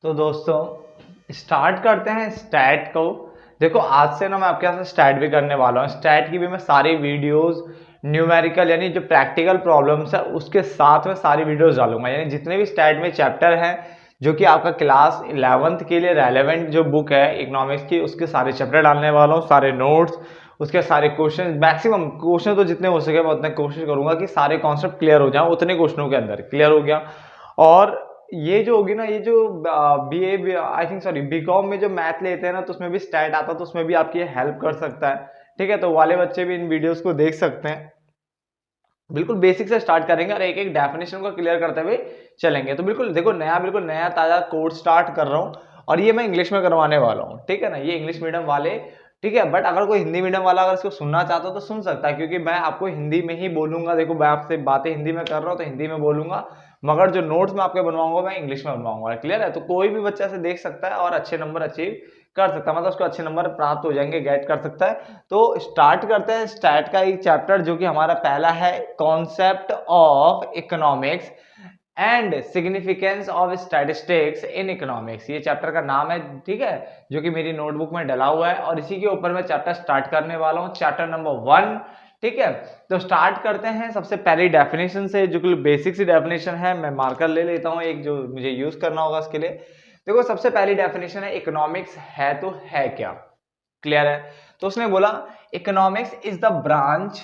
तो दोस्तों स्टार्ट करते हैं स्टैट को। देखो आज से ना मैं आपके यहाँ से स्टैट भी करने वाला हूँ। स्टैट की भी मैं सारी वीडियोस न्यूमेरिकल यानी जो प्रैक्टिकल प्रॉब्लम्स है उसके साथ में सारी वीडियोस डालूंगा। यानी जितने भी स्टैट में चैप्टर हैं जो कि आपका क्लास 11th के लिए रेलेवेंट जो बुक है इकोनॉमिक्स की, उसके सारे चैप्टर डालने वाला हूँ, सारे नोट्स, उसके सारे क्वेश्चन, मैक्सिमम क्वेश्चन तो जितने हो सके मैं उतने कोशिश करूंगा कि सारे कॉन्सेप्ट क्लियर हो जाए। उतने क्वेश्चनों के अंदर क्लियर हो गया। और ये जो होगी ना, ये जो B A I think sorry BCom में जो मैथ लेते हैं ना, तो उसमें भी स्टैट आता है, तो उसमें भी आपकी हेल्प कर सकता है। ठीक है, तो वाले बच्चे भी इन वीडियोस को देख सकते हैं। बिल्कुल बेसिक से स्टार्ट करेंगे और एक एक डेफिनेशन को क्लियर करते हुए चलेंगे। तो बिल्कुल देखो बिल्कुल नया ताजा कोर्स स्टार्ट कर रहा हूँ और ये मैं इंग्लिश में करवाने वाला हूँ। ठीक है ना, ये इंग्लिश मीडियम वाले, ठीक है, बट अगर कोई हिंदी मीडियम वाला अगर इसको सुनना चाहता हो तो सुन सकता है, क्योंकि मैं आपको हिंदी में ही बोलूंगा। देखो मैं आपसे बातें हिंदी में कर रहा हूँ तो हिंदी में बोलूंगा, मगर जो नोट्स मैं आपके बनवाऊंगा मैं इंग्लिश में बनवाऊंगा। क्लियर है, तो कोई भी बच्चा से देख सकता है और अच्छे नंबर अचीव कर सकता है, मतलब उसको अच्छे नंबर प्राप्त हो जाएंगे, गेट कर सकता है। तो स्टार्ट करते हैं स्टैट का एक चैप्टर जो कि हमारा पहला है, concept of economics and significance of statistics in economics, ये चैप्टर का नाम है। ठीक है, जो कि मेरी नोटबुक में डला हुआ है और इसी के ऊपर मैं चैप्टर स्टार्ट करने वाला हूँ, चैप्टर नंबर 1। ठीक है, तो स्टार्ट करते हैं सबसे पहली डेफिनेशन से, जो कि बेसिक सी डेफिनेशन है। मैं मार्कर ले लेता हूँ एक जो मुझे यूज करना होगा इसके लिए। देखो सबसे पहली डेफिनेशन है, इकोनॉमिक्स है तो है क्या। क्लियर है, तो उसने बोला economics is the branch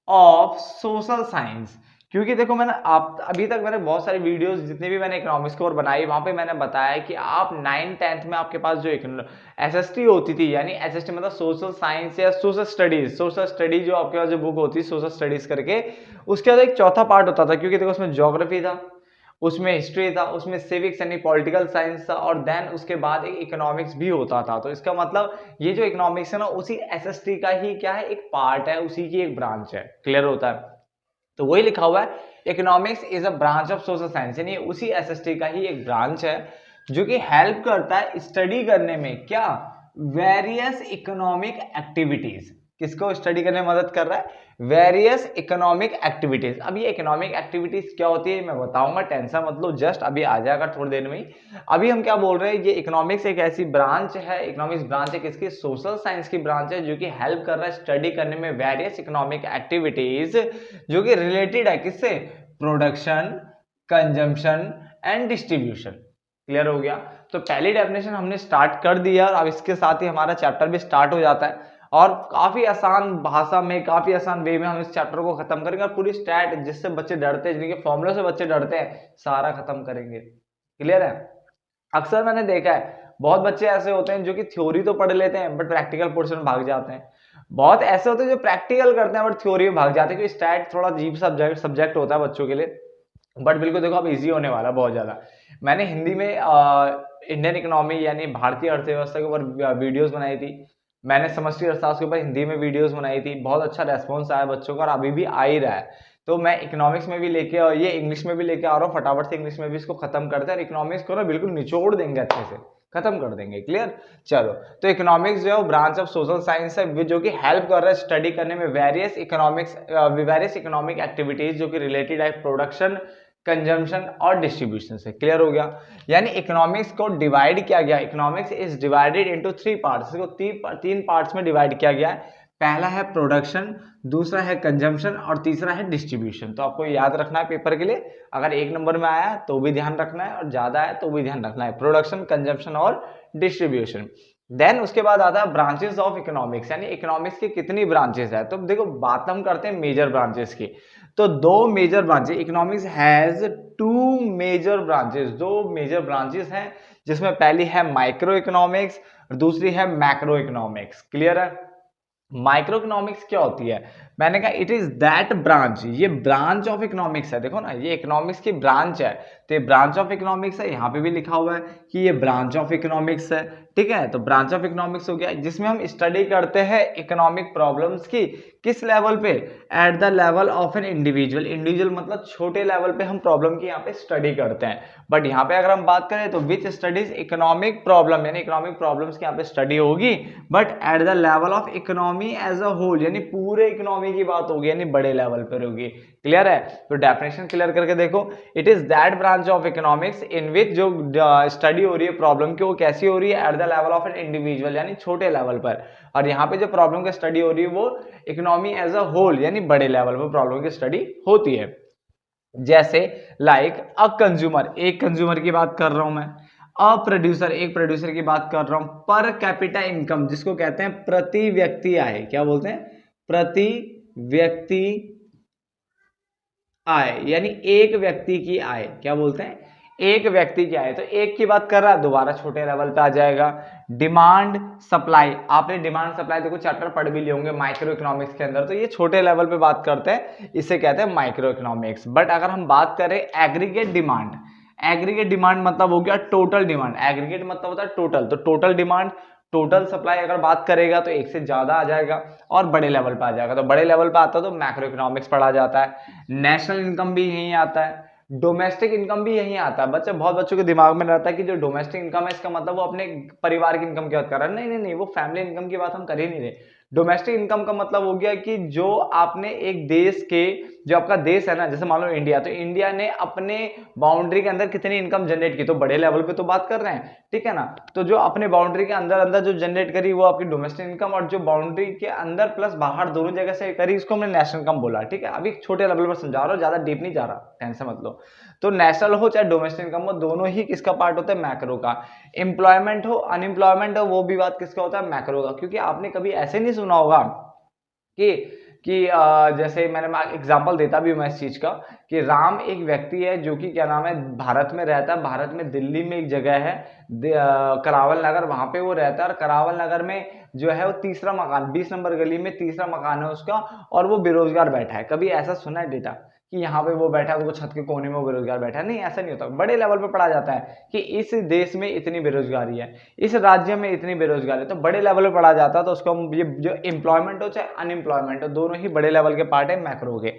of social science. क्योंकि देखो मैंने आप अभी तक मैंने बहुत सारी वीडियोस जितने भी मैंने इकोनॉमिक्स की ओर बनाई, वहां पे मैंने बताया कि आप 9th-10th में आपके पास जो एसएसटी होती थी, यानी एसएसटी मतलब सोशल साइंस या सोशल स्टडी जो आपके पास जो बुक होती है सोशल स्टडीज करके, उसके बाद एक चौथा पार्ट होता था। क्योंकि देखो उसमें ज्योग्राफी था, उसमें हिस्ट्री था, उसमें सिविक्स यानी पॉलिटिकल साइंस था, और देन उसके बाद एक इकोनॉमिक्स भी होता था। तो इसका मतलब ये जो इकोनॉमिक्स है ना, उसी एसएसटी का ही क्या है, एक पार्ट है, उसी की एक ब्रांच है। क्लियर होता है, तो वही लिखा हुआ है, economics is a branch of social science, यानी उसी एसएसटी का ही एक ब्रांच है जो कि हेल्प करता है स्टडी करने में क्या, वेरियस इकोनॉमिक एक्टिविटीज। किसको स्टडी करने में मदद कर रहा है, वेरियस इकोनॉमिक एक्टिविटीज। अब ये इकोनॉमिक एक्टिविटीज क्या होती है मैं बताऊंगा, टेंशन मत लो, जस्ट अभी आ जाएगा थोड़ी देर में ही। अभी हम क्या बोल रहे हैं, ये इकोनॉमिक्स एक ऐसी ब्रांच है, इकोनॉमिक्स ब्रांच है किसकी, सोशल साइंस की ब्रांच है, जो कि हेल्प कर रहा है स्टडी करने में वेरियस इकोनॉमिक एक्टिविटीज, जो कि रिलेटेड है किससे, production, consumption and distribution. Clear हो गया, तो पहली डेफिनेशन हमने स्टार्ट कर दिया और अब इसके साथ ही हमारा चैप्टर भी स्टार्ट हो जाता है, और काफी आसान भाषा में, काफी आसान वे में हम इस चैप्टर को खत्म करेंगे, और पूरी स्टैट जिससे बच्चे डरते हैं, जिनके फॉर्मूले से बच्चे डरते हैं, सारा खत्म करेंगे। क्लियर है, अक्सर मैंने देखा है बहुत बच्चे ऐसे होते हैं जो कि थ्योरी तो पढ़ लेते हैं बट प्रैक्टिकल पोर्शन में भाग जाते हैं। बहुत ऐसे होते हैं जो प्रैक्टिकल करते हैं बट थ्योरी में भाग जाते हैं, क्योंकि स्टैट थोड़ा अजीब सब्जेक्ट होता है बच्चों के लिए। बट बिल्कुल देखो अब इजी होने वाला है बहुत ज्यादा। मैंने हिंदी में इंडियन इकोनॉमी यानी भारतीय अर्थव्यवस्था के ऊपर वीडियोस बनाई थी। मैंने समष्टि अर्थशास्त्र के ऊपर हिंदी में वीडियोस बनाई थी, बहुत अच्छा रेस्पॉन्स आया बच्चों का और अभी भी आ ही रहा है। तो मैं इकोनॉमिक्स में भी लेके और ये इंग्लिश में भी लेके आ रहा हूँ, फटाफट से इंग्लिश में भी इसको खत्म करते हैं और इकोनॉमिक्स को ना बिल्कुल निचोड़ देंगे, अच्छे से खत्म कर देंगे। क्लियर, चलो। तो इकोनॉमिक्स जो है ब्रांच ऑफ सोशल साइंस है, जो कि हेल्प कर रहा है स्टडी करने में वेरियस इकोनॉमिक एक्टिविटीज जो कि रिलेटेड है प्रोडक्शन, कंजम्पशन और डिस्ट्रीब्यूशन से। क्लियर हो गया, यानी इकोनॉमिक्स को डिवाइड किया गया, economics is divided into 3 parts, इसको तीन पार्ट्स में डिवाइड किया गया है। पहला है प्रोडक्शन, दूसरा है कंजम्पशन और तीसरा है डिस्ट्रीब्यूशन। तो आपको याद रखना है पेपर के लिए, अगर 1 नंबर में आया तो भी ध्यान रखना है और ज्यादा है तो भी ध्यान रखना है, प्रोडक्शन, कंजम्पशन और डिस्ट्रीब्यूशन। देन उसके बाद आता है ब्रांचेस ऑफ इकोनॉमिक्स, यानी इकोनॉमिक्स की कितनी ब्रांचेस है। तो देखो बात हम करते हैं मेजर ब्रांचेस की, तो 2 major branches, economics has 2 major branches, 2 major branches हैं, जिसमें पहली है माइक्रो इकोनॉमिक्स और दूसरी है मैक्रो इकोनॉमिक्स। क्लियर है, माइक्रो इकोनॉमिक्स क्या होती है, मैंने कहा इट इज दैट ब्रांच, ये ब्रांच ऑफ इकोनॉमिक्स है। देखो ना ये इकोनॉमिक्स की ब्रांच है, तो ये ब्रांच ऑफ इकोनॉमिक्स है, यहाँ पे भी लिखा हुआ है कि ये ब्रांच ऑफ इकोनॉमिक्स है। ठीक है, तो ब्रांच ऑफ इकोनॉमिक्स हो गया जिसमें हम स्टडी करते हैं इकोनॉमिक प्रॉब्लम्स की, किस लेवल पे, eight the level of an individual, individual मतलब छोटे लेवल पे हम प्रॉब्लम की यहाँ पे स्टडी करते हैं। बट यहाँ पे अगर हम बात करें तो विच स्टडीज इकोनॉमिक प्रॉब्लम, यानी इकोनॉमिक प्रॉब्लम्स की यहाँ पे स्टडी होगी, but at the level of economy as a whole, यानी पूरे इकोनॉमी इकोनॉमी की बात होगी, यानी बड़े लेवल पर होगी। क्लियर है? तो डेफिनेशन क्लियर करके देखो, it is that branch of economics in which जो स्टडी हो रही है प्रॉब्लम की, वो कैसी हो रही है, eight the level of an individual, यानी छोटे लेवल पर। और यहाँ पे जो प्रॉब्लम की स्टडी हो रही है वो इकोनॉमी एज अ होल, यानी बड़े लेवल पर प्रॉब्लम की स्टडी होती है। जैसे लाइक अ कंज्यूमर, एक कंज्यूमर की बात कर रहा हूं मैं, अ प्रोड्यूसर, एक प्रोड्यूसर की बात कर रहा हूं, पर कैपिटा इनकम जिसको कहते हैं प्रति व्यक्ति आय, क्या बोलते हैं, प्रति व्यक्ति आय, यानी एक व्यक्ति की आय, क्या बोलते हैं, एक व्यक्ति की आय। तो एक की बात कर रहा है, दोबारा छोटे लेवल पे आ जाएगा। डिमांड सप्लाई, आपने डिमांड सप्लाई देखो चैप्टर पढ़ भी लिए होंगे माइक्रो इकोनॉमिक्स के अंदर, तो ये छोटे लेवल पे बात करते हैं, इसे कहते हैं माइक्रो इकोनॉमिक्स। बट अगर हम बात करें एग्रीगेट डिमांड, एग्रीगेट डिमांड मतलब हो गया टोटल डिमांड, एग्रीगेट मतलब होता है टोटल, तो टोटल डिमांड, टोटल सप्लाई अगर बात करेगा तो एक से ज्यादा आ जाएगा और बड़े लेवल पे आ जाएगा। तो बड़े लेवल पे आता है तो मैक्रो इकोनॉमिक्स पढ़ा जाता है। नेशनल इनकम भी यहीं आता है, डोमेस्टिक इनकम भी यहीं आता है। बहुत बच्चों के दिमाग में रहता है कि जो डोमेस्टिक इनकम है इसका मतलब वो अपने परिवार की इनकम की बात कर रहा है। नहीं नहीं नहीं, वो फैमिली इनकम की बात हम कर ही नहीं रहे। डोमेस्टिक इनकम का मतलब हो गया कि जो आपने एक देश के, जो आपका देश है ना, जैसे मान लो इंडिया, तो इंडिया ने अपने बाउंड्री के अंदर कितनी इनकम जनरेट की, तो बड़े लेवल पे तो बात कर रहे हैं, ठीक है ना। तो जो अपने बाउंड्री के अंदर अंदर जो जनरेट करी वो आपकी डोमेस्टिक इनकम, और जो बाउंड्री के अंदर प्लस बाहर दोनों जगह से करी इसको हमने नेशनल इनकम बोला, ठीक है। अभी छोटे लेवल पर समझा रहा हूँ, ज्यादा डीप नहीं जा रहा, टेंशन मत लो। तो नेशनल हो चाहे डोमेस्टिक इनकम हो, दोनों ही किसका पार्ट होता है, मैक्रो का। एम्प्लॉयमेंट हो अनएम्प्लॉयमेंट हो, वो भी बात किसका होता है, मैक्रो का। क्योंकि आपने कभी ऐसे नहीं सुना होगा कि जैसे मैंने एग्जांपल देता भी हूं मैं इस चीज का, कि राम एक व्यक्ति है जो कि क्या नाम है भारत में रहता है, भारत में दिल्ली में एक जगह है करावल नगर, वहां पे वो रहता है। और करावल नगर में जो है वो तीसरा मकान, 20 नंबर गली में तीसरा मकान है उसका, और वो बेरोजगार बैठा है। कभी ऐसा सुना है डेटा कि यहाँ पे वो बैठा है तो वो छत के कोने में वो बेरोजगार बैठा है? नहीं, ऐसा नहीं होता। बड़े लेवल पे पढ़ा जाता है कि इस देश में इतनी बेरोजगारी है, इस राज्य में इतनी बेरोजगारी है, तो बड़े लेवल पे पढ़ा जाता है। तो उसको हम ये जो एम्प्लॉयमेंट हो चाहे अनएम्प्लॉयमेंट हो, दोनों ही बड़े लेवल के पार्ट है मैक्रो के।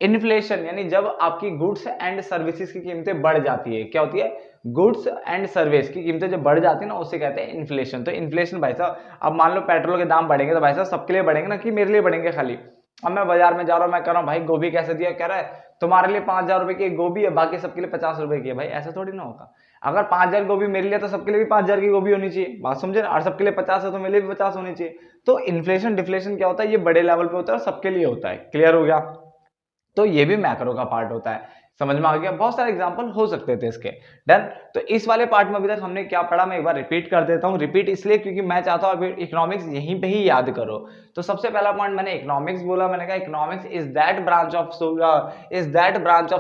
इन्फ्लेशन यानी जब आपकी गुड्स एंड सर्विसेज की कीमतें बढ़ जाती है, क्या होती है, गुड्स एंड सर्विस की कीमतें जब बढ़ जाती है ना, उसे कहते हैं इन्फ्लेशन। तो इन्फ्लेशन भाई साहब, अब मान लो पेट्रोल के दाम बढ़ेंगे तो भाई साहब सबके लिए बढ़ेंगे ना, कि मेरे लिए बढ़ेंगे खाली। अब मैं बाजार में जा रहा हूँ, मैं कह रहा हूँ भाई गोभी कैसे दिया, कह रहा है तुम्हारे लिए 5,000 रुपए की गोभी है, बाकी सबके लिए 50 रुपए की है। भाई ऐसा थोड़ी ना होगा। अगर 5,000 गोभी मेरे लिए तो सबके लिए भी 5,000 की गोभी होनी चाहिए, बात समझे ना। और सबके लिए 50 है तो मेरे लिए भी 50 होनी चाहिए। तो इन्फ्लेशन डिफ्लेशन क्या होता है, ये बड़े लेवल पे होता है और सबके लिए होता है। क्लियर हो गया? तो ये भी मैक्रो का पार्ट होता है। समझ में आ गया? बहुत सारे एग्जांपल हो सकते थे इसके। डन। तो इस वाले पार्ट में अभी तक हमने क्या पढ़ा, मैं एक बार रिपीट कर देता हूं। रिपीट इसलिए क्योंकि मैं चाहता हूं अभी इकोनॉमिक्स यहीं पे ही याद करो। तो सबसे पहला पॉइंट मैंने इकोनॉमिक्स बोला, मैंने कहा economics is that branch of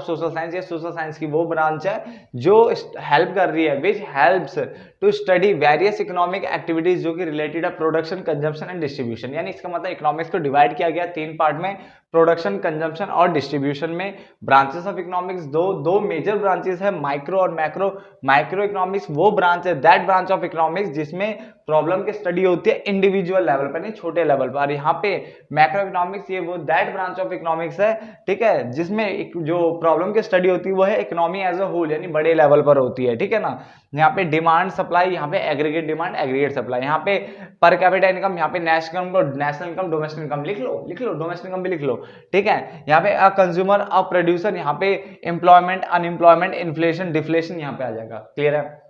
social science. ये सोशल साइंस की वो ब्रांच है जो हेल्प कर रही है, which helps to study various economic activities जो कि रिलेटेड है प्रोडक्शन, कंजम्पशन एंड डिस्ट्रीब्यूशन। यानी इसका मतलब इकोनॉमिक्स को डिवाइड किया गया 3 पार्ट में, प्रोडक्शन, कंजम्पशन और डिस्ट्रीब्यूशन में। ब्रांचेस ऑफ इकोनॉमिक्स दो मेजर ब्रांचेस है, माइक्रो और मैक्रो। माइक्रो इकोनॉमिक्स वो ब्रांच है, दैट ब्रांच ऑफ इकोनॉमिक्स जिसमें प्रॉब्लम की स्टडी होती है इंडिविजुअल लेवल पर, नहीं छोटे लेवल पर। यहाँ पे मैक्रो इकोनॉमिक्स ये वो दैट ब्रांच ऑफ इकोनॉमिक्स है, ठीक है, जिसमें जो प्रॉब्लम की स्टडी होती है वो है इकोनॉमी एज अ होल, यानी बड़े लेवल पर होती है, ठीक है ना। यहाँ पे डिमांड सप्लाई, यहाँ पे एग्रीगेट डिमांड एग्रीगेट सप्लाई, यहाँ पे पर कैपिटा इनकम, यहाँ पे नेशनल इनकम डोमेस्टिक इनकम। लिख लो डोमेस्टिक इनकम भी लिख लो, ठीक है। यहाँ पे अ कंज्यूमर अ प्रोड्यूसर, यहाँ पे एम्प्लॉयमेंट अनएम्प्लॉयमेंट इन्फ्लेशन डिफ्लेशन यहाँ पे आ जाएगा। क्लियर है?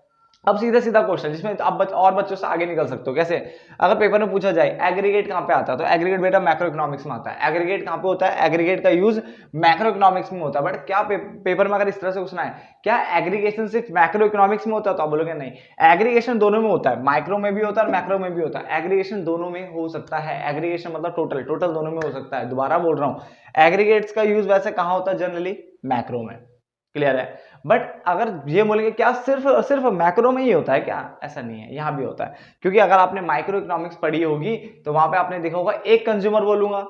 अब सीधा सीधा क्वेश्चन जिसमें आप और बच्चों से आगे निकल सकते हो। कैसे? अगर पेपर में पूछा जाए एग्रीगेट कहां पे आता है, तो एग्रीगेट बेटा मैक्रो इकोनॉमिक्स में आता है। एग्रीगेट कहां पे होता है, एग्रीगेट का यूज मैक्रो इकोनॉमिक्स में होता है। बट क्या पेपर में अगर इस तरह से पूछना है क्या एग्रीगेशन सिर्फ मैक्रो इकोनॉमिक्स में होता है, तो आप बोलोगे नहीं, एग्रीगेशन दोनों में होता है, माइक्रो में भी होता है और मैक्रो में भी होता है। एग्रीगेशन दोनों में हो सकता है, एग्रीगेशन मतलब टोटल दोनों में हो सकता है। दोबारा बोल रहा हूं, एग्रीगेट्स का यूज वैसे कहां होता है, जनरली मैक्रो में। क्लियर है? बट अगर ये बोलेंगे क्या सिर्फ सिर्फ मैक्रो में ही होता है क्या, ऐसा नहीं है, यहां भी होता है। क्योंकि अगर आपने माइक्रो इकोनॉमिक्स पढ़ी होगी तो वहां पे आपने देखा होगा एक कंज्यूमर बोलूंगा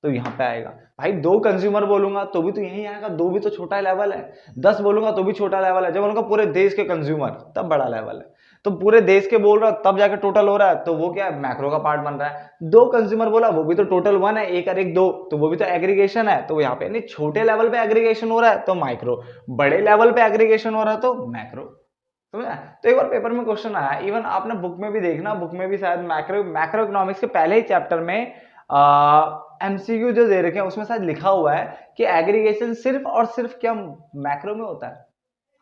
तो यहां पे आएगा, भाई 2 कंज्यूमर बोलूंगा तो भी तो यही आएगा, 2 भी तो छोटा लेवल है, 10 बोलूंगा तो भी छोटा लेवल है, जब बोलूंगा पूरे देश के कंज्यूमर तब बड़ा लेवल है। तो पूरे देश के बोल रहा तब जाके टोटल हो रहा है, तो वो क्या है, मैक्रो का पार्ट बन रहा है। 2 कंज्यूमर बोला वो भी तो टोटल 1 है, 1 और 1 2, तो वो भी तो एग्रीगेशन है। तो यहाँ पे नहीं, छोटे लेवल पे एग्रीगेशन हो रहा है तो माइक्रो, बड़े लेवल पे एग्रीगेशन हो रहा है तो मैक्रो। समझा? तो एक बार पेपर में क्वेश्चन आया, इवन आपने बुक में भी देखना, बुक में भी शायद मैक्रो इकोनॉमिक्स के पहले ही चैप्टर में एमसीक्यू जो दे रखे हैं उसमें शायद लिखा हुआ है कि एग्रीगेशन सिर्फ और सिर्फ क्या मैक्रो में होता है।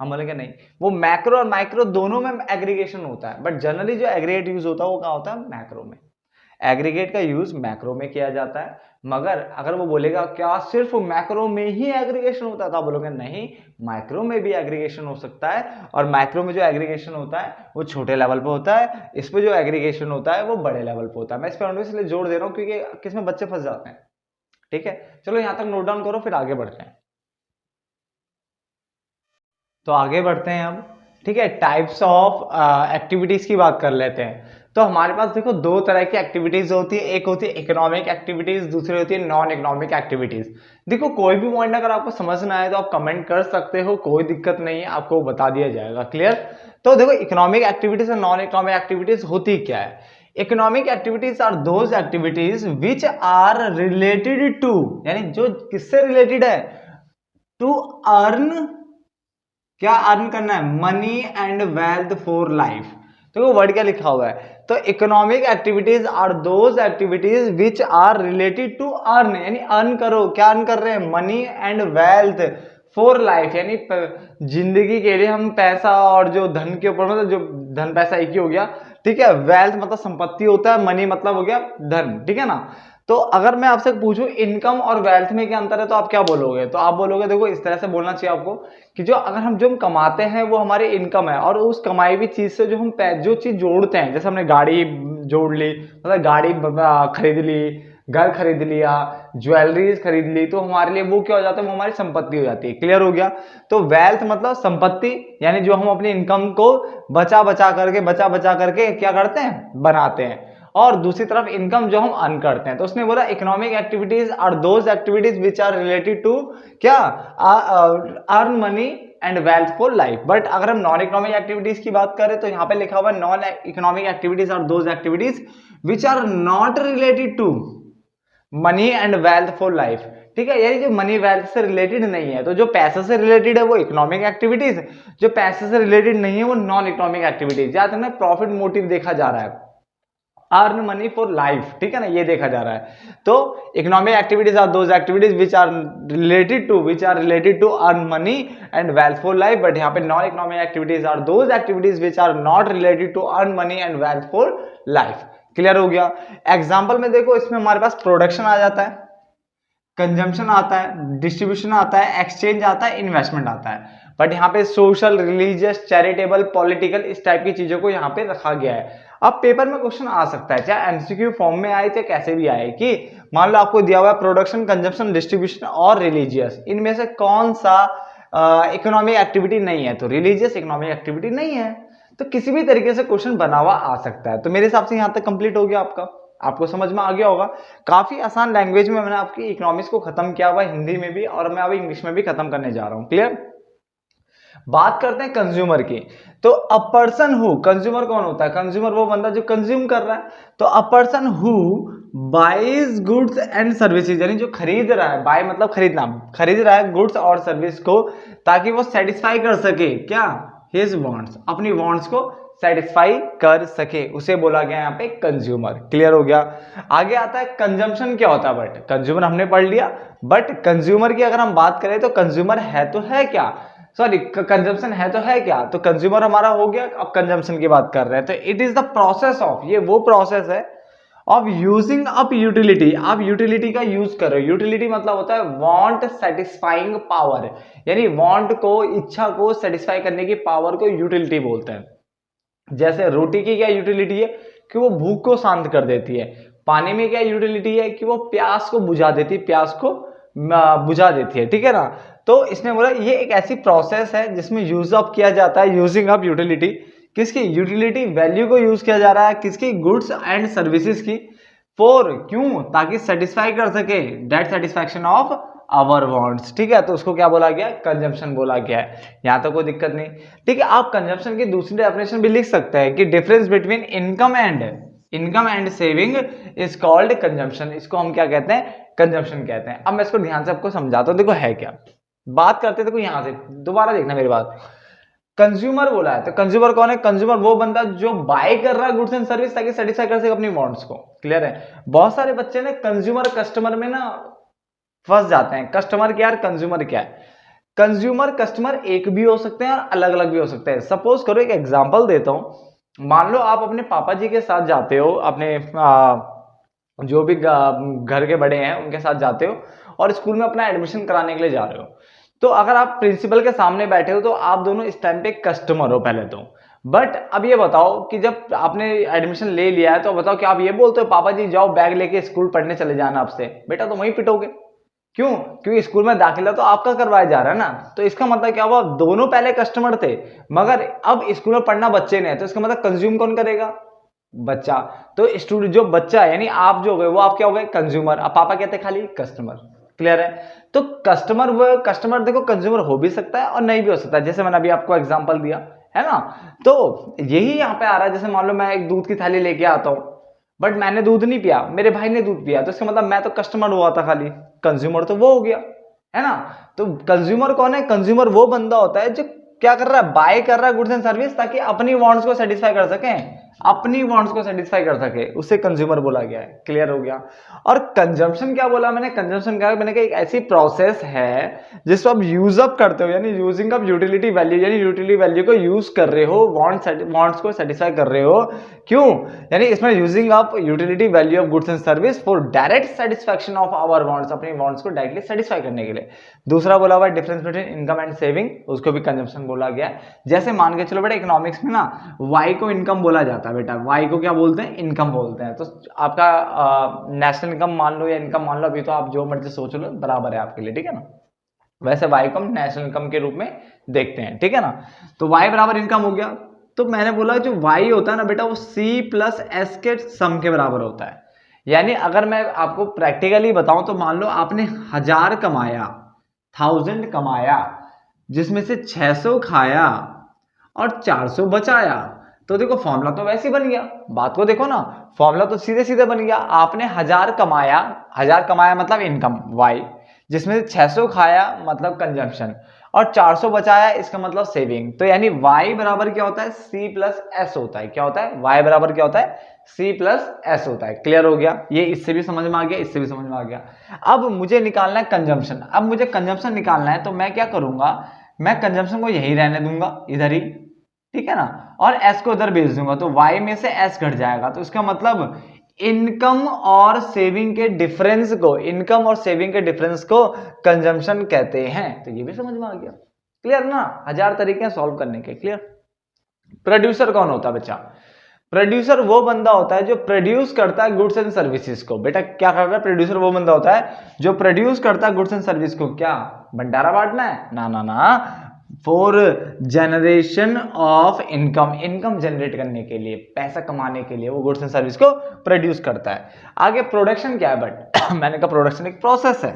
हम बोलेंगे नहीं, वो मैक्रो और माइक्रो दोनों में एग्रीगेशन होता है, बट जनरली जो एग्रीगेट यूज होता है वो कहाँ होता है, मैक्रो में। एग्रीगेट का यूज मैक्रो में किया जाता है, मगर अगर वो बोलेगा क्या सिर्फ मैक्रो में ही एग्रीगेशन होता है तो आप बोलोगे नहीं, माइक्रो में भी एग्रीगेशन हो सकता है, और माइक्रो में जो एग्रीगेशन होता है वो छोटे लेवल पे होता है, इस पे जो एग्रीगेशन होता है वो बड़े लेवल पे होता है। मैं इस पर इसलिए जोर दे रहा हूँ क्योंकि किसमें बच्चे फंस जाते हैं। ठीक है, चलो यहां तक नोट डाउन करो, फिर आगे बढ़ते हैं। तो आगे बढ़ते हैं अब। ठीक है, टाइप्स ऑफ एक्टिविटीज की बात कर लेते हैं। तो हमारे पास देखो दो तरह की एक्टिविटीज होती है, एक होती है इकोनॉमिक एक्टिविटीज, दूसरी होती है नॉन इकोनॉमिक एक्टिविटीज। देखो कोई भी पॉइंट अगर आपको समझ ना आए तो आप कमेंट कर सकते हो, कोई दिक्कत नहीं है, आपको बता दिया जाएगा। क्लियर? तो देखो इकोनॉमिक एक्टिविटीज और नॉन इकोनॉमिक एक्टिविटीज होती क्या है। Economic activities are those activities which are related to, यानी जो किससे रिलेटेड है, टू अर्न, क्या अर्न करना है, money and wealth for life. तो वो वर्ड क्या लिखा हुआ है, तो economic activities are those activities which are related to earn, यानी अर्न करो, क्या अर्न कर रहे हैं, money and wealth for life, यानी जिंदगी के लिए हम पैसा और जो धन के ऊपर, मतलब जो धन पैसा एक ही हो गया। ठीक है, वेल्थ मतलब संपत्ति होता है, मनी मतलब हो गया धन। ठीक है ना। तो अगर मैं आपसे पूछूं इनकम और वेल्थ में क्या अंतर है तो आप क्या बोलोगे, तो आप बोलोगे देखो इस तरह से बोलना चाहिए आपको कि जो अगर हम कमाते हैं वो हमारी इनकम है, और उस कमाई हुई चीज से जो हम जो चीज जोड़ते हैं, जैसे हमने गाड़ी जोड़ ली, मतलब गाड़ी खरीद ली, घर खरीद लिया, ज्वेलरीज खरीद ली, तो हमारे लिए वो क्या हो जाता है, वो हमारी संपत्ति हो जाती है। क्लियर हो गया? तो वेल्थ मतलब संपत्ति, यानी जो हम अपनी इनकम को बचा बचा करके क्या करते हैं, बनाते हैं, और दूसरी तरफ इनकम जो हम अर्न करते हैं। तो उसने बोला economic activities are those activities which are related to क्या, earn money and wealth for life. But अगर हम नॉन इकोनॉमिक एक्टिविटीज की बात करें तो यहाँ पे लिखा हुआ है non economic activities are those activities which are not related to money and wealth for life. ठीक है, यानी जो मनी वेल्थ से रिलेटेड नहीं है, तो जो पैसे से रिलेटेड है वो इकोनॉमिक एक्टिविटीज, जो पैसे से रिलेटेड नहीं है वो नॉन इकोनॉमिक एक्टिविटीज। जहां तक ना प्रॉफिट मोटिव देखा जा रहा है, अर्न मनी फॉर लाइफ। ठीक है ना, ये देखा जा रहा है। तो economic activities are those activities which are related to earn money and wealth for life, but यहाँ पे non economic activities are those activities which are not related to earn money and wealth for life. Clear हो गया? Example में देखो, इसमें हमारे पास production आ जाता है, कंजम्पशन आता है, डिस्ट्रीब्यूशन आता है, एक्सचेंज आता है, इन्वेस्टमेंट आता है। बट यहाँ पे सोशल, रिलीजियस, चैरिटेबल, पॉलिटिकल, इस टाइप की चीजों को यहाँ पे रखा गया है। अब पेपर में क्वेश्चन आ सकता है, चाहे एमसीक्यू फॉर्म में आए चाहे कैसे भी आए, कि मान लो आपको दिया हुआ है प्रोडक्शन, कंजम्पशन, डिस्ट्रीब्यूशन और रिलीजियस, इनमें से कौन सा इकोनॉमिक एक्टिविटी नहीं है, तो रिलीजियस इकोनॉमिक एक्टिविटी नहीं है। तो किसी भी तरीके से क्वेश्चन बना हुआ आ सकता है। तो मेरे हिसाब से यहाँ तक कंप्लीट हो गया आपका, आपको समझ में आ गया होगा। काफी आसान लैंग्वेज में मैंने आपकी इकोनॉमिक्स को खत्म किया हुआ, हिंदी में भी, और मैं अभी इंग्लिश में भी खत्म करने जा रहा हूँ। क्लियर? बात करते हैं कंज्यूमर की। तो अ पर्सन हु, कंज्यूमर कौन होता है, कंज्यूमर वो बंदा जो कंज्यूम कर रहा है। तो a person who buys goods and services, यानी जो खरीद रहा है, बाय मतलब खरीदना, खरीद रहा है गुड्स और सर्विस को, ताकि वो सेटिस्फाई कर सके क्या, हिज वांट्स, अपनी वांट्स को सेटिस्फाई कर सके, उसे बोला गया यहाँ पे कंज्यूमर। क्लियर हो गया? आगे आता है कंजम्पशन क्या होता है। बट कंज्यूमर हमने पढ़ लिया, बट कंज्यूमर की अगर हम बात करें तो कंज्यूमर है तो है क्या, सॉरी कंजम्पशन है तो है क्या, तो कंज्यूमर हमारा हो गया। अब कंजम्पशन की बात कर रहे हैं, तो it is the process of, ये वो प्रोसेस है ऑफ यूजिंग अप यूटिलिटी, आप यूटिलिटी का यूज कर रहे हो। यूटिलिटी मतलब होता है वांट सेटिस्फाइंग पावर, यानी वांट को, इच्छा को सेटिस्फाई करने की पावर को यूटिलिटी बोलते हैं। जैसे रोटी की क्या यूटिलिटी है, कि वो भूख को शांत कर देती है। पानी में क्या यूटिलिटी है, कि वो प्यास को बुझा देती है, प्यास को बुझा देती है। ठीक है ना। तो इसने बोला ये एक ऐसी प्रोसेस है जिसमें यूज अप किया जाता है, यूजिंग अप यूटिलिटी, किसकी, यूटिलिटी वैल्यू को यूज किया जा रहा है, किसकी, गुड्स एंड सर्विसेज की, फॉर, क्यों, ताकि सेटिस्फाई कर सके, that satisfaction of our wants. ठीक है, तो उसको क्या बोला गया, कंजम्पशन बोला गया है। यहां तो कोई दिक्कत नहीं। ठीक है, आप कंजम्पशन की दूसरी डेफिनेशन भी लिख सकते हैं कि difference between income and saving is called consumption. इसको हम क्या कहते हैं, कंजम्पशन कहते हैं। अब मैं इसको ध्यान से आपको समझाता हूं, देखो है क्या, बात करते देखो यहां से, दोबारा देखना मेरी बात। कंज्यूमर बोला है, तो कंज्यूमर कौन है? कंज्यूमर वो बंदा जो बाय कर रहा है गुड्स एंड सर्विस ताकि सेटिस्फाई कर सके अपनी वांट्स को। क्लियर है? बहुत सारे बच्चे ने कंज्यूमर कस्टमर में ना फंस जाते हैं। कस्टमर क्या है, कंज्यूमर क्या है? कंज्यूमर कस्टमर एक भी हो सकते हैं और अलग अलग भी हो सकते हैं। सपोज करो, एक एग्जांपल देता हूं। मान लो आप अपने पापा जी के साथ जाते हो, अपने जो भी घर के बड़े हैं उनके साथ जाते हो और स्कूल में अपना एडमिशन कराने के लिए जा रहे हो। तो अगर आप प्रिंसिपल के सामने बैठे हो तो आप दोनों इस टाइम पे कस्टमर हो पहले तो। बट अब ये बताओ कि जब आपने एडमिशन ले लिया है तो बताओ कि आप ये बोलते हो पापा जी जाओ बैग लेके स्कूल पढ़ने चले जाना, आपसे बेटा तो वहीं पिटोगे। क्यों? क्योंकि स्कूल में दाखिला तो आपका करवाया जा रहा है ना। तो इसका मतलब क्या हुआ, दोनों पहले कस्टमर थे मगर अब स्कूल में पढ़ना बच्चे ने है, तो इसका मतलब कंज्यूम कौन करेगा? बच्चा। तो स्टूडेंट जो बच्चा है यानी आप जो हो गए वो आप क्या हो गए? कंज्यूमर। अब पापा कहते हैं खाली कस्टमर। क्लियर है? तो कस्टमर, वो कस्टमर देखो कंज्यूमर हो भी सकता है और नहीं भी हो सकता है, जैसे मैंने अभी आपको एग्जांपल दिया है ना। तो यही यहाँ पे आ रहा है, जैसे मान लो मैं एक दूध की थैली लेके आता हूँ बट मैंने दूध नहीं पिया, मेरे भाई ने दूध पिया, तो इसका मतलब मैं तो कस्टमर हुआ था खाली, कंज्यूमर तो वो हो गया है ना। तो कंज्यूमर कौन है? कंज्यूमर वो बंदा होता है जो क्या कर रहा है, बाय कर रहा है गुड्स एंड सर्विस ताकि अपनी वांट्स को सेटिस्फाई कर सके, अपनी वांट्स को सेटिस्फाई कर सके, उसे कंज्यूमर बोला गया है। क्लियर हो गया? और कंजम्पशन क्या बोला मैंने? कंजम्पशन क्या, मैंने कहा एक ऐसी प्रोसेस है जिसको आप यूज अप करते हो, यानी यूजिंग अप यूटिलिटी वैल्यू, यानी यूटिलिटी वैल्यू को यूज कर रहे हो, वांट्स को सेटिस्फाई कर रहे हो। क्यों? यानी इसमें using up utility value of goods and service for direct satisfaction of our wants, अपनी वांट्स को डायरेक्टली सेटिस्फाई करने के लिए। दूसरा बोला हुआ difference between income and saving, उसको भी कंजम्पशन बोला गया है। जैसे मान के चलो बेटा इकोनॉमिक्स में ना वाई को इनकम बोला जाता है, बेटा वाई को क्या बोलते हैं? इनकम बोलते हैं। तो आपका नेशनल इनकम मान लो या इनकम मान लो, अभी तो आप जो मर्जी सोच लो बराबर है आपके लिए, ठीक है ना। वैसे वाई को हम नेशनल इनकम के रूप में देखते हैं, ठीक है ना। तो वाई बराबर इनकम हो गया। तो मैंने बोला जो वाई होता है ना बेटा वो सी प्लस एस के सम के बराबर होता है। यानी अगर मैं आपको प्रैक्टिकली बताऊं तो मान लो आपने 1000 कमाया, 1000 कमाया, जिसमें से 600 खाया और 400 बचाया, तो देखो फॉर्मूला तो वैसे ही बन गया। बात को देखो ना, फॉर्मूला तो सीधे सीधे बन गया। आपने 1000 कमाया, 1000 कमाया मतलब इनकम वाई, जिसमें से 600 खाया मतलब कंजम्पशन और 400 बचाया इसका मतलब सेविंग। तो यानी y बराबर क्या होता है? c प्लस एस होता है। क्या होता है? y बराबर क्या होता है? c प्लस एस होता है। क्लियर हो गया? ये इससे भी समझ में आ गया, इससे भी समझ में आ गया। अब मुझे निकालना है कंजम्पशन। अब मुझे कंजम्पशन निकालना है तो मैं क्या करूंगा, मैं कंजम्पशन को यही रहने दूंगा इधर ही, ठीक है ना, और s को इधर भेज दूंगा तो y में से s घट जाएगा। तो इसका मतलब इनकम और सेविंग के डिफरेंस को, इनकम और सेविंग के डिफरेंस को कंजम्पशन कहते हैं। तो ये भी समझ में आ गया। क्लियर ना? 1000 तरीके हैं सॉल्व करने के। क्लियर? प्रोड्यूसर कौन होता है बच्चा? प्रोड्यूसर वो बंदा होता है जो प्रोड्यूस करता है गुड्स एंड सर्विसेज को। बेटा क्या कर रहा है? प्रोड्यूसर वो बंदा होता है जो प्रोड्यूस करता है गुड्स एंड सर्विस को। क्या भंडारा बांटना है? ना ना ना, for generation of income, income generate करने के लिए, पैसा कमाने के लिए वो गुड्स एंड सर्विस को प्रोड्यूस करता है। आगे प्रोडक्शन क्या है? बट मैंने कहा प्रोडक्शन एक प्रोसेस है।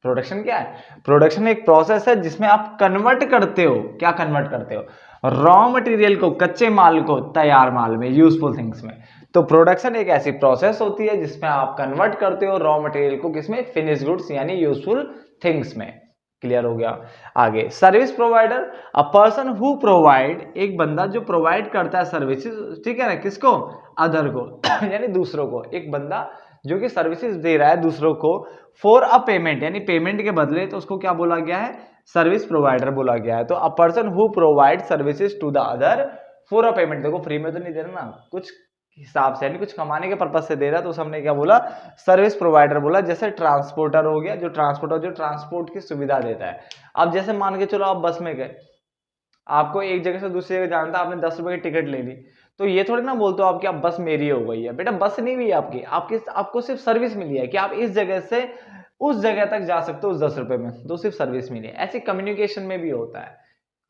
प्रोडक्शन क्या है? प्रोडक्शन एक प्रोसेस है जिसमें आप कन्वर्ट करते हो। क्या कन्वर्ट करते हो? रॉ मटेरियल को, कच्चे माल को तैयार माल में, यूजफुल थिंग्स में। तो प्रोडक्शन एक ऐसी प्रोसेस होती है जिसमें आप कन्वर्ट करते हो रॉ मटेरियल को किसमें? फिनिश गुड्स यानी यूजफुल थिंग्स में। क्लियर हो गया? आगे service provider, a person who provide, एक बंदा जो प्रोवाइड करता है सर्विसेज, ठीक है ना, किसको? अदर को यानी दूसरों को। एक बंदा जो कि सर्विसेज दे रहा है दूसरों को फॉर अ पेमेंट, यानी पेमेंट के बदले, तो उसको क्या बोला गया है? सर्विस प्रोवाइडर बोला गया है। तो a person who provide services to the other for a payment, देखो फ्री में तो नहीं दे रहा ना, कुछ हिसाब से यानी कुछ कमाने के पर्पज से दे रहा है, तो उसे हमने क्या बोला? सर्विस प्रोवाइडर बोला। जैसे ट्रांसपोर्टर हो गया, जो ट्रांसपोर्ट की सुविधा देता है। अब जैसे मान के चलो आप बस में गए, आपको एक जगह से दूसरी जगह जाना था, आपने 10 रुपए की टिकट ले ली, तो ये थोड़ी ना बोलते हो आप कि आप बस मेरी हो गई है। बेटा बस नहीं हुई आपकी, आपको सिर्फ सर्विस मिली है कि आप इस जगह से उस जगह तक जा सकते हो उस 10 रुपए में, तो सिर्फ सर्विस मिली है। ऐसे कम्युनिकेशन में भी होता है।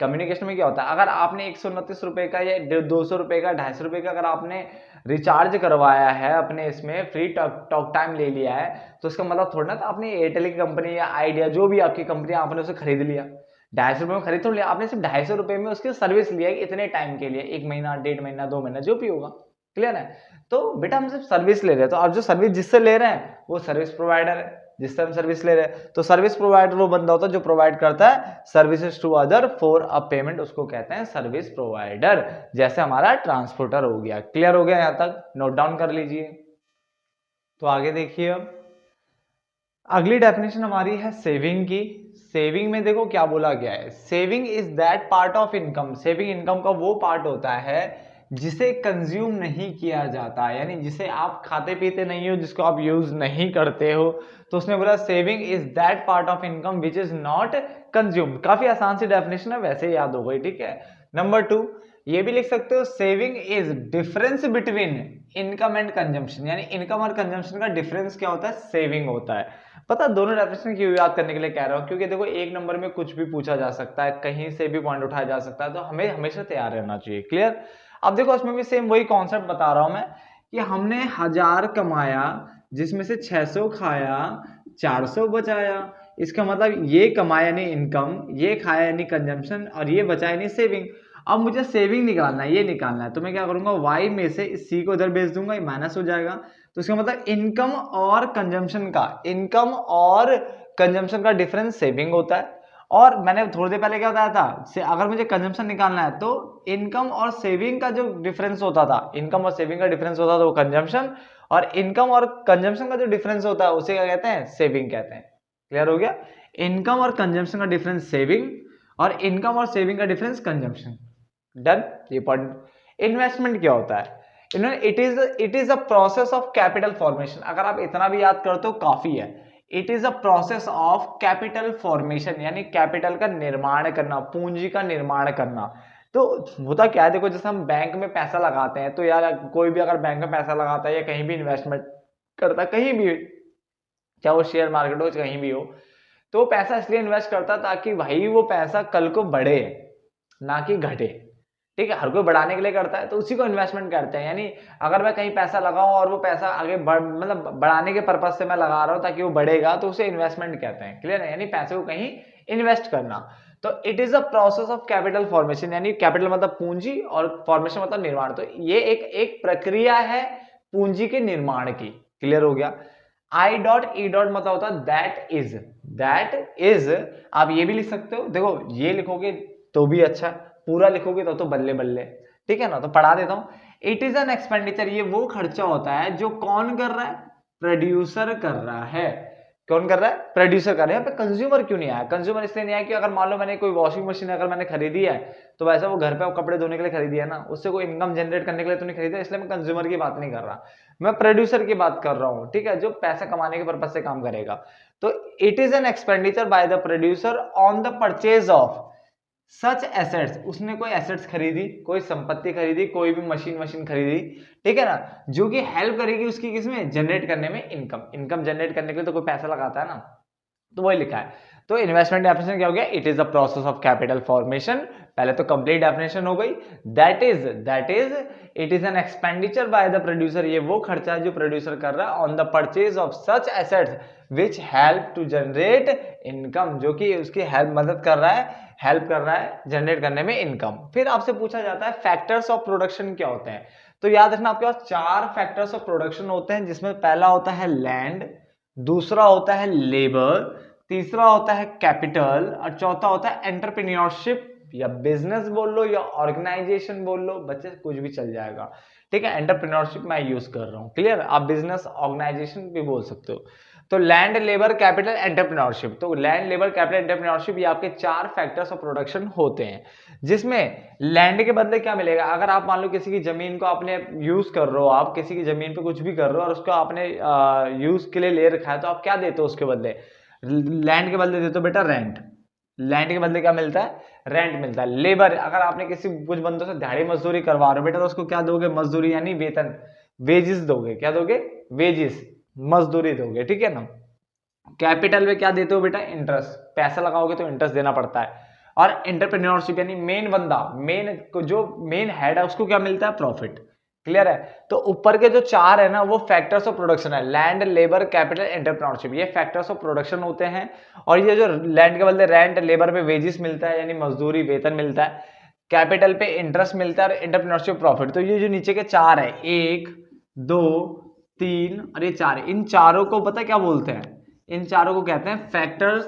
कम्युनिकेशन में क्या होता है, अगर आपने 129 रुपए का या 200 रुपए का, 250 रुपए का अगर आपने रिचार्ज करवाया है अपने इसमें, फ्री टॉक टाइम ले लिया है, तो इसका मतलब थोड़ा ना तो आपने एयरटेल की कंपनी या आइडिया जो भी आपकी कंपनी, आपने उसे खरीद लिया। 250 रुपए में खरीद तो लिया आपने, सिर्फ 250 रुपए में उसकी सर्विस लिया है इतने टाइम के लिए, 1 महीना, 1.5 महीना, 2 महीना, जो भी होगा। क्लियर है? तो बेटा हम सिर्फ सर्विस ले रहे हैं, तो आप जो सर्विस जिससे ले रहे हैं वो सर्विस प्रोवाइडर है। जिससे हम सर्विस ले रहे हैं। तो सर्विस प्रोवाइडर वो बंदा होता है जो प्रोवाइड करता है services to other for a payment, उसको कहते हैं सर्विस प्रोवाइडर। जैसे हमारा ट्रांसपोर्टर हो गया। क्लियर हो गया? यहां तक नोट डाउन कर लीजिए। तो आगे देखिए, अब अगली डेफिनेशन हमारी है सेविंग की। सेविंग में देखो क्या बोला गया है, saving is that part of income. Saving income का वो पार्ट होता है जिसे कंज्यूम नहीं किया जाता, यानी जिसे आप खाते पीते नहीं हो, जिसको आप यूज नहीं करते हो। तो उसने बोला saving is that part of income which is not consume. काफी आसान सी डेफिनेशन है, वैसे ही याद हो गई, ठीक है। नंबर 2 ये भी लिख सकते हो, saving is difference between income and consumption, यानी इनकम और कंजम्पशन का डिफरेंस क्या होता है, सेविंग होता है। पता दोनों डेफिनेशन क्यों याद करने के लिए कह रहा हूं, क्योंकि देखो एक नंबर में कुछ भी पूछा जा सकता है, कहीं से भी पॉइंट उठाया जा सकता है, तो हमें हमेशा तैयार रहना चाहिए। क्लियर? अब देखो इसमें भी सेम वही कॉन्सेप्ट बता रहा हूं मैं कि हमने 1000 कमाया जिसमें से 600 खाया 400 बचाया। इसका मतलब ये कमाया यानी इनकम, ये खाया यानी कंजम्पशन, और ये बचाया यानी सेविंग। अब मुझे सेविंग निकालना है, ये निकालना है, तो मैं क्या करूंगा, y में से इस c को इधर भेज दूंगा, ये माइनस हो जाएगा। तो इसका मतलब इनकम और कंजम्पशन का डिफरेंस सेविंग होता है। और मैंने थोड़ी देर पहले क्या बताया था, अगर मुझे कंजम्पशन निकालना है तो इनकम और सेविंग का जो डिफरेंस होता था, इनकम और सेविंग का डिफरेंस होता था वो कंजम्पशन, और इनकम और कंजम्पशन का जो डिफरेंस होता है उसे क्या कहते हैं, सेविंग कहते हैं। क्लियर हो गया? इनकम और कंजम्पशन का डिफरेंस सेविंग, और इनकम और सेविंग का डिफरेंस कंजम्पशन। डन? ये पॉइंट। इन्वेस्टमेंट क्या होता है? It is a process of capital formation. अगर आप इतना भी याद करते हो काफी है। It is a process of capital formation, यानी कैपिटल का निर्माण करना, पूंजी का निर्माण करना। तो होता क्या है, देखो जैसे हम बैंक में पैसा लगाते हैं, तो यार कोई भी अगर बैंक में पैसा लगाता है या कहीं भी इन्वेस्टमेंट करता है, कहीं भी, चाहे वो शेयर मार्केट हो कहीं भी हो, तो पैसा इसलिए इन्वेस्ट करता है ताकि भाई वो पैसा कल को बढ़े, ना कि घटे। ठीक है, हर कोई बढ़ाने के लिए करता है, तो उसी को इन्वेस्टमेंट करते हैं। यानी अगर मैं कहीं पैसा लगाऊं और वो पैसा आगे मतलब बढ़ाने के पर्पज से मैं लगा रहा हूं ताकि वो बढ़ेगा, तो उसे इन्वेस्टमेंट कहते हैं। क्लियर है? यानी पैसे को कहीं इन्वेस्ट करना। तो it is a process of capital formation, यानी कैपिटल मतलब पूंजी और फॉर्मेशन मतलब निर्माण। तो ये एक प्रक्रिया है पूंजी के निर्माण की। क्लियर हो गया? आई डॉट ई डॉट मतलब होता है दैट इज। आप ये भी लिख सकते हो, देखो ये लिखोगे तो भी अच्छा, पूरा लिखोगे तो बल्ले बल्ले। ठीक है ना? तो पढ़ा देता हूं। इट इज एन एक्सपेंडिचर, ये वो खर्चा होता है जो कौन कर रहा है, प्रोड्यूसर कर रहा है। कौन कर रहा है? प्रोड्यूसर कर रहा है। यहाँ पे कंज्यूमर क्यों नहीं आया? कंज्यूमर इसलिए नहीं आया कि अगर मान लो मैंने कोई वॉशिंग मशीन अगर मैंने खरीदी है, तो वैसे वो घर पे कपड़े धोने के लिए खरीदी है ना, उससे कोई इनकम जनरेट करने के लिए तो नहीं खरीदा, इसलिए मैं कंज्यूमर की बात नहीं कर रहा, मैं प्रोड्यूसर की बात कर रहा हूं। ठीक है, जो पैसा कमाने के पर्पज से काम करेगा। तो it is an expenditure by the producer on the purchase of such assets. उसने कोई एसेट्स खरीदी, कोई संपत्ति खरीदी, कोई भी मशीन खरीदी, ठीक है ना, जो कि हेल्प करेगी उसकी किसमें, जनरेट करने में इनकम जनरेट करने के लिए तो कोई पैसा लगाता है ना, तो वही लिखा है। तो इन्वेस्टमेंट डेफिनेशन क्या हो गया, it is the process of capital formation. पहले तो कंप्लीट डेफिनेशन हो गई। That is it is an expenditure by the producer, ये वो खर्चा है जो प्रोड्यूसर कर रहा है on the purchase of such assets which help to generate income, जो कि उसकी मदद कर रहा है, हेल्प कर रहा है जनरेट करने में इनकम। फिर आपसे पूछा जाता है फैक्टर्स ऑफ प्रोडक्शन क्या होते हैं। तो याद रखना आपके पास 4 फैक्टर्स ऑफ प्रोडक्शन होते हैं, जिसमें पहला होता है लैंड, दूसरा होता है लेबर, तीसरा होता है कैपिटल, और चौथा होता है एंटरप्रेन्योरशिप, या बिजनेस बोल लो या ऑर्गेनाइजेशन बोल लो, बच्चे कुछ भी चल जाएगा। ठीक है, एंटरप्रेन्योरशिप मैं यूज कर रहा हूं। क्लियर? आप बिजनेस ऑर्गेनाइजेशन भी बोल सकते हो। तो लैंड, लेबर, कैपिटल, एंटरप्रेन्योरशिप। तो लैंड, लेबर, कैपिटल, एंटरप्रेन्योरशिप, ये आपके 4 फैक्टर्स ऑफ प्रोडक्शन होते हैं, जिसमें लैंड के बदले क्या मिलेगा, अगर आप मान लो किसी की जमीन को आपने यूज कर रहे हो, आप किसी की जमीन पे कुछ भी कर रहे हो और उसको आपने यूज के लिए ले रखा है, तो आप क्या देते हो उसके बदले, लैंड के बदले देते हो बेटा रेंट। लैंड के बदले क्या मिलता है, रेंट मिलता है। लेबर, अगर आपने किसी कुछ बंदों से दिहाड़ी मजदूरी करवा रहे हो बेटा, तो उसको क्या दोगे, मजदूरी यानी वेतन, वेजिस दोगे। क्या दोगे, वेजिस, मजदूरी दोगे। ठीक है ना। कैपिटल में क्या देते हो बेटा, इंटरेस्ट, पैसा लगाओगे तो इंटरेस्ट देना पड़ता है। और एंटरप्रेन्योरशिप यानी मेन बंदा, जो मेन हेड है, उसको क्या मिलता है, प्रॉफिट। क्लियर है? तो ऊपर के जो 4 है ना, वो फैक्टर्स ऑफ प्रोडक्शन है, लैंड, लेबर, कैपिटल, एंटरप्रेन्योरशिप, ये फैक्टर्स ऑफ प्रोडक्शन होते हैं। और ये जो लैंड के बदले रेंट, लेबर पे वेजिस मिलता है यानी मजदूरी, वेतन मिलता है, कैपिटल पे इंटरेस्ट मिलता है, और एंटरप्रेन्योरशिप प्रॉफिट। तो ये जो नीचे के 4 है, 1 2 3 और ये 4, इन चारों को पता क्या बोलते हैं, इन चारों को कहते हैं फैक्टर्स,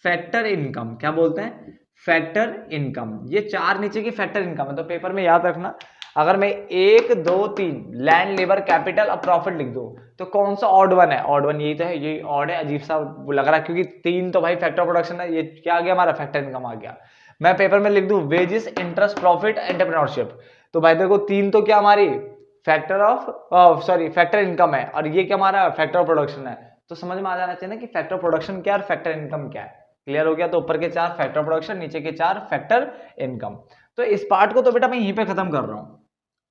फैक्टर इनकम। क्या बोलते हैं? Factor income. ये चार नीचे की फैक्टर इनकम है। तो पेपर में याद रखना, अगर मैं 1 2 3 लैंड, लेबर, कैपिटल और प्रॉफिट लिख दूं तो कौन सा ऑड वन है? ऑड वन यही तो है, यही ऑड है। अजीब सा लग रहा है क्योंकि 3 तो भाई फैक्टर प्रोडक्शन है, ये क्या आ गया हमारा? फैक्टर इनकम आ गया। मैं पेपर में लिख दूं वेजेस, इंटरेस्ट, प्रॉफिट, एंटरप्रेन्योरशिप, तो भाई देखो 3 तो क्या हमारी factor of sorry factor income है, और ये क्या हमारा? फैक्टर प्रोडक्शन है। तो समझ में आ जाना चाहिए ना कि फैक्टर प्रोडक्शन क्या है और फैक्टर इनकम क्या है। क्लियर हो गया? तो ऊपर के 4 फैक्टर प्रोडक्शन, नीचे के 4 फैक्टर इनकम। तो इस पार्ट को तो बेटा मैं यहीं पे खत्म कर रहा हूं,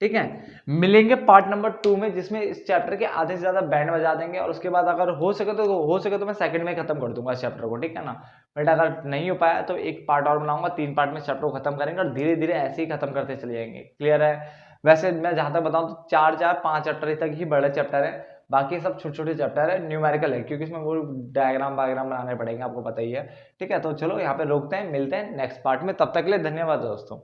ठीक है। मिलेंगे पार्ट नंबर 2 में, जिसमें इस चैप्टर के आधे से ज्यादा बैंड बजा देंगे, और उसके बाद अगर हो सके तो मैं सेकंड में खत्म कर दूंगा इस चैप्टर को, ठीक है ना। बट अगर नहीं हो पाया तो एक पार्ट और बनाऊंगा, 3 पार्ट में चैप्टर को खत्म करेंगे, और धीरे धीरे ऐसे ही खत्म करते चले जाएंगे। क्लियर है? वैसे मैं जहां तक बताऊं तो 4 5 चैप्टर तक ही बड़े चैप्टर है, बाकी सब छोटे छोटे चैप्टर है, न्यूमेरिकल है, क्योंकि इसमें वो डायग्राम वायग्राम बनाने पड़ेंगे, आपको पता ही है। ठीक है, तो चलो यहाँ पे रोकते हैं, मिलते हैं नेक्स्ट पार्ट में। तब तक के लिए धन्यवाद दोस्तों।